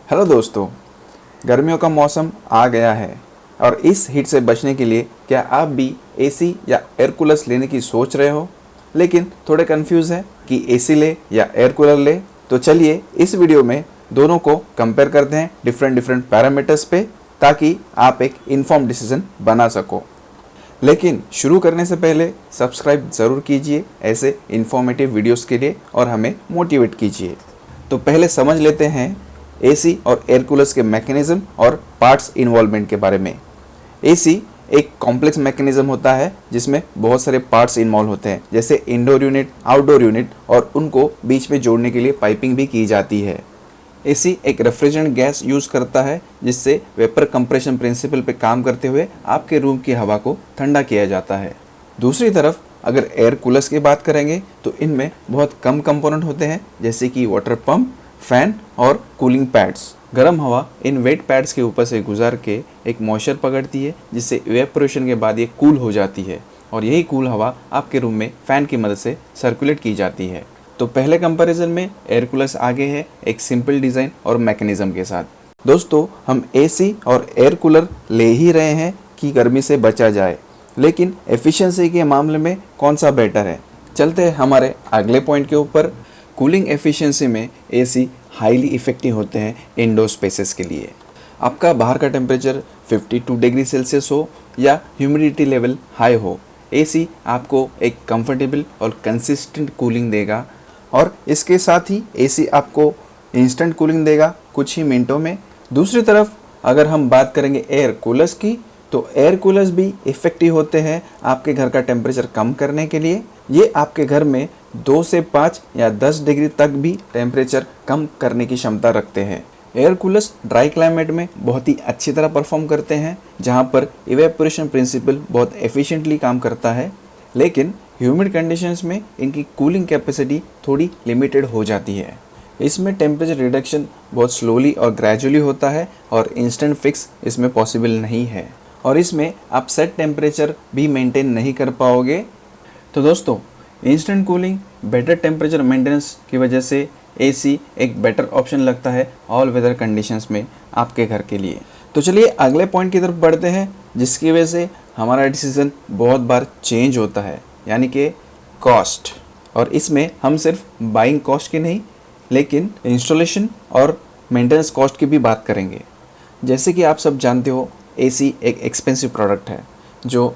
Hello दोस्तों, गर्मियों का मौसम आ गया है और इस हीट से बचने के लिए क्या आप भी एसी या एयर कूलर्स लेने की सोच रहे हो लेकिन थोड़े कंफ्यूज हैं कि एसी ले या एयर कूलर ले। तो चलिए इस वीडियो में दोनों को कंपेयर करते हैं डिफरेंट पैरामीटर्स पे, ताकि आप एक इन्फॉर्म डिसीजन बना सको। लेकिन शुरू करने से पहले सब्सक्राइब ज़रूर कीजिए ऐसे इन्फॉर्मेटिव वीडियोस के लिए और हमें मोटिवेट कीजिए। तो पहले समझ लेते हैं एसी और एयर कूलर्स के मैकेनिज्म और पार्ट्स इन्वॉल्वमेंट के बारे में। एसी एक कॉम्प्लेक्स मैकेनिज्म होता है जिसमें बहुत सारे पार्ट्स इन्वॉल्व होते हैं, जैसे इंडोर यूनिट, आउटडोर यूनिट, और उनको बीच में जोड़ने के लिए पाइपिंग भी की जाती है। एसी एक रेफ्रिजरेंट गैस यूज़ करता है जिससे वेपर कंप्रेशन प्रिंसिपल पे काम करते हुए आपके रूम की हवा को ठंडा किया जाता है। दूसरी तरफ अगर एयर कूलर्स की बात करेंगे तो इनमें बहुत कम कंपोनेंट होते हैं, जैसे कि वाटर पंप, फैन और कूलिंग पैड्स। गर्म हवा इन वेट पैड्स के ऊपर से गुजार के एक मॉइस्चर पकड़ती है जिससे इवेपोरेशन के बाद ये कूल हो जाती है और यही कूल हवा आपके रूम में फ़ैन की मदद से सर्कुलेट की जाती है। तो पहले कंपैरिजन में एयर कूलर्स आगे है एक सिंपल डिज़ाइन और मैकेनिज्म के साथ। दोस्तों, हम एसी और एयर कूलर ले ही रहे हैं कि गर्मी से बचा जाए, लेकिन एफिशिएंसी के मामले में कौन सा बेटर है। चलते हैं हमारे अगले पॉइंट के ऊपर। कूलिंग एफिशिएंसी में एसी हाईली इफ़ेक्टिव होते हैं इंडोर स्पेसेस के लिए। आपका बाहर का टेम्परेचर 52 डिग्री सेल्सियस हो या ह्यूमिडिटी लेवल हाई हो, एसी आपको एक कंफर्टेबल और कंसिस्टेंट कूलिंग देगा। और इसके साथ ही एसी आपको इंस्टेंट कूलिंग देगा कुछ ही मिनटों में। दूसरी तरफ अगर हम बात करेंगे एयर कूलर्स की, तो एयर कूलर्स भी इफ़ेक्टिव होते हैं आपके घर का टेम्परेचर कम करने के लिए। ये आपके घर में 2 से 5 या 10 डिग्री तक भी टेम्परेचर कम करने की क्षमता रखते हैं। एयर कूलर्स ड्राई क्लाइमेट में बहुत ही अच्छी तरह परफॉर्म करते हैं, जहाँ पर इवेपोरेशन प्रिंसिपल बहुत एफिशिएंटली काम करता है, लेकिन ह्यूमिड कंडीशंस में इनकी कूलिंग कैपेसिटी थोड़ी लिमिटेड हो जाती है। इसमें टेम्परेचर रिडक्शन बहुत स्लोली और ग्रेजुअली होता है और इंस्टेंट फिक्स इसमें पॉसिबल नहीं है, और इसमें आप सेट टेम्परेचर भी मेंटेन नहीं कर पाओगे। तो दोस्तों, instant cooling, better temperature maintenance की वजह से एसी एक बेटर ऑप्शन लगता है ऑल वेदर कंडीशंस में आपके घर के लिए। तो चलिए अगले पॉइंट की तरफ बढ़ते हैं, जिसकी वजह से हमारा डिसीजन बहुत बार चेंज होता है, यानी कि कॉस्ट। और इसमें हम सिर्फ बाइंग कॉस्ट की नहीं, लेकिन इंस्टॉलेशन और मेंटेनेंस कॉस्ट की भी बात करेंगे। जैसे कि आप सब जानते हो, एसी एक एक्सपेंसिव प्रोडक्ट है जो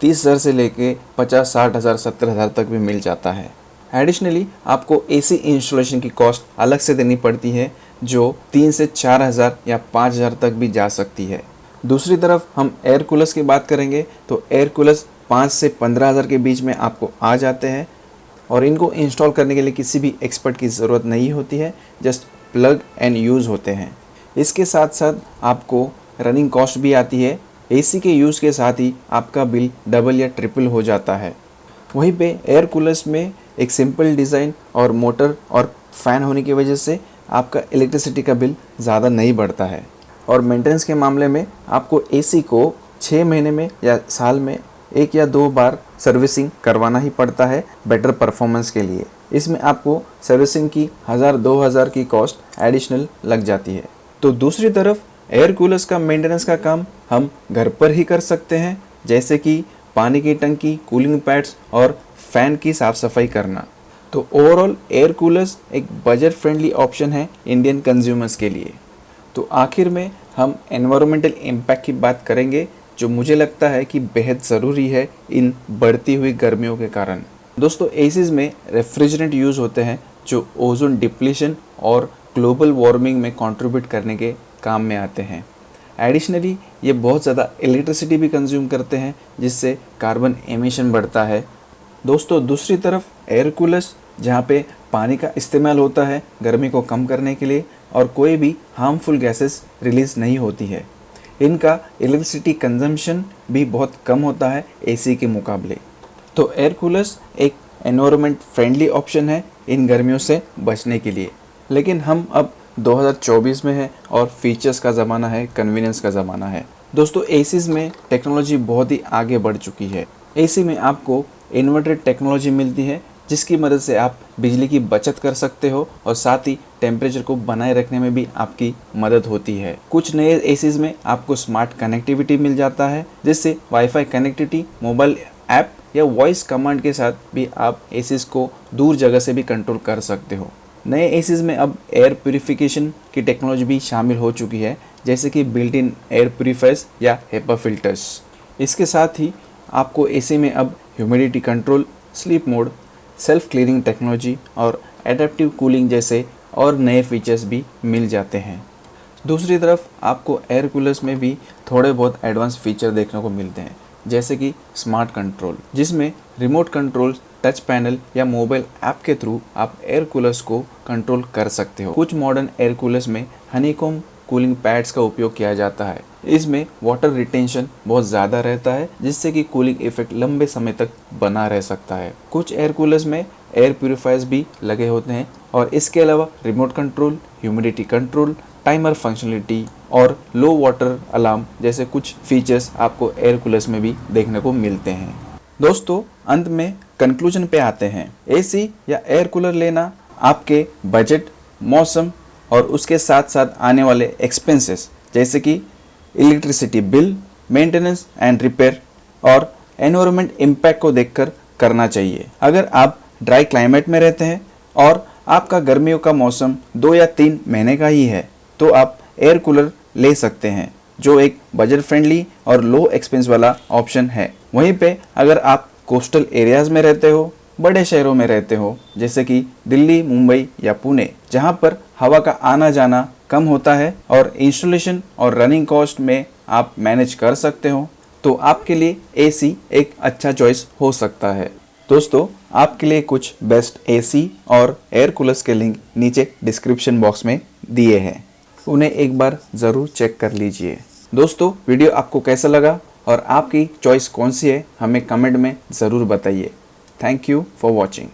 30,000 से लेके 50, 60,000, 70,000 तक भी मिल जाता है। एडिशनली आपको एसी इंस्टॉलेशन की कॉस्ट अलग से देनी पड़ती है जो 3 से 4,000 या 5,000 तक भी जा सकती है। दूसरी तरफ हम एयर कूलर्स की बात करेंगे तो एयर कूलर्स 5 से 15,000 के बीच में आपको आ जाते हैं और इनको इंस्टॉल करने के लिए किसी भी एक्सपर्ट की ज़रूरत नहीं होती है, जस्ट प्लग एंड यूज़ होते हैं। इसके साथ साथ आपको रनिंग कॉस्ट भी आती है। एसी के यूज़ के साथ ही आपका बिल डबल या ट्रिपल हो जाता है। वहीं पे एयर कूलर्स में एक सिंपल डिज़ाइन और मोटर और फ़ैन होने की वजह से आपका इलेक्ट्रिसिटी का बिल ज़्यादा नहीं बढ़ता है। और मेंटेनेंस के मामले में आपको एसी को 6 महीने में या साल में 1 या 2 बार सर्विसिंग करवाना ही पड़ता है बेटर परफॉर्मेंस के लिए। इसमें आपको सर्विसिंग की 1,000-2,000 की कॉस्ट एडिशनल लग जाती है। तो दूसरी तरफ एयर कूलर्स का मेंटेनेंस का काम हम घर पर ही कर सकते हैं, जैसे कि पानी की टंकी, कूलिंग पैड्स और फैन की साफ़ सफाई करना। तो ओवरऑल एयर कूलर्स एक बजट फ्रेंडली ऑप्शन है इंडियन कंज्यूमर्स के लिए। तो आखिर में हम एनवायरमेंटल इम्पैक्ट की बात करेंगे, जो मुझे लगता है कि बेहद ज़रूरी है इन बढ़ती हुई गर्मियों के कारण। दोस्तों, एसीज में रेफ्रिजरेंट यूज़ होते हैं जो ओजोन डिप्लीशन और ग्लोबल वार्मिंग में कंट्रीब्यूट करने के काम में आते हैं। एडिशनली ये बहुत ज़्यादा इलेक्ट्रिसिटी भी कंज्यूम करते हैं, जिससे कार्बन एमिशन बढ़ता है। दोस्तों, दूसरी तरफ एयर कूलर्स, जहाँ पे पानी का इस्तेमाल होता है गर्मी को कम करने के लिए और कोई भी हार्मफुल गैसेस रिलीज़ नहीं होती है, इनका इलेक्ट्रिसिटी कंजम्पशन भी बहुत कम होता है एसी के मुकाबले। तो एयर कूलर्स एक एनवायरनमेंट फ्रेंडली ऑप्शन है इन गर्मियों से बचने के लिए। लेकिन हम अब 2024 में है और फीचर्स का ज़माना है, कन्वीनियंस का ज़माना है। दोस्तों, एसीज़ में टेक्नोलॉजी बहुत ही आगे बढ़ चुकी है। एसी में आपको इन्वर्टर टेक्नोलॉजी मिलती है जिसकी मदद से आप बिजली की बचत कर सकते हो और साथ ही टेम्परेचर को बनाए रखने में भी आपकी मदद होती है। कुछ नए एसीज में आपको स्मार्ट कनेक्टिविटी मिल जाता है, जिससे वाईफाई कनेक्टिविटी, मोबाइल ऐप या वॉइस कमांड के साथ भी आप एसीज को दूर जगह से भी कंट्रोल कर सकते हो। नए एसीज में अब एयर प्यूरिफिकेशन की टेक्नोलॉजी भी शामिल हो चुकी है, जैसे कि बिल्ट इन एयर प्यूरिफायर्स या हेपा फिल्टर्स। इसके साथ ही आपको एसी में अब humidity control, sleep mode, self cleaning technology और एडेप्टिव कूलिंग जैसे और नए फीचर्स भी मिल जाते हैं। दूसरी तरफ आपको एयर कूलर्स में भी थोड़े बहुत एडवांस फीचर देखने को मिलते हैं, जैसे कि स्मार्ट कंट्रोल, जिसमें रिमोट कंट्रोल, टच पैनल या मोबाइल ऐप के थ्रू आप एयर कूलर्स को कंट्रोल कर सकते हो। कुछ मॉडर्न एयर कूलर्स में हनीकॉम्ब कूलिंग पैड्स का उपयोग किया जाता है। इसमें वाटर रिटेंशन बहुत ज़्यादा रहता है, जिससे कि कूलिंग इफेक्ट लंबे समय तक बना रह सकता है। कुछ एयर कूलर्स में एयर प्यूरिफायर्स भी लगे होते हैं और इसके अलावा remote control, humidity control, timer functionality और लो वाटर अलार्म जैसे कुछ फीचर्स आपको एयर कूलर्स में भी देखने को मिलते हैं। दोस्तों, अंत में कंक्लूजन पे आते हैं। एसी या एयर कूलर लेना आपके बजट, मौसम और उसके साथ साथ आने वाले एक्सपेंसेस जैसे कि electricity bill, maintenance and repair और एनवायरनमेंट इम्पैक्ट को देखकर करना चाहिए। अगर आप ड्राई क्लाइमेट में रहते हैं और आपका गर्मियों का मौसम 2 या 3 महीने का ही है, तो आप एयर कूलर ले सकते हैं, जो एक बजट फ्रेंडली और लो एक्सपेंस वाला ऑप्शन है। वहीं पे अगर आप कोस्टल एरियाज में रहते हो, बड़े शहरों में रहते हो, जैसे कि दिल्ली, मुंबई या पुणे, जहां पर हवा का आना जाना कम होता है और इंस्टॉलेशन और रनिंग कॉस्ट में आप मैनेज कर सकते हो, तो आपके लिए एसी एक अच्छा चॉइस हो सकता है। दोस्तों, आपके लिए कुछ बेस्ट एसी और एयर कूलर्स के लिंक नीचे डिस्क्रिप्शन बॉक्स में दिए हैं, उन्हें एक बार ज़रूर चेक कर लीजिए। दोस्तों, वीडियो आपको कैसा लगा और आपकी चॉइस कौन सी है, हमें कमेंट में ज़रूर बताइए। Thank you for watching.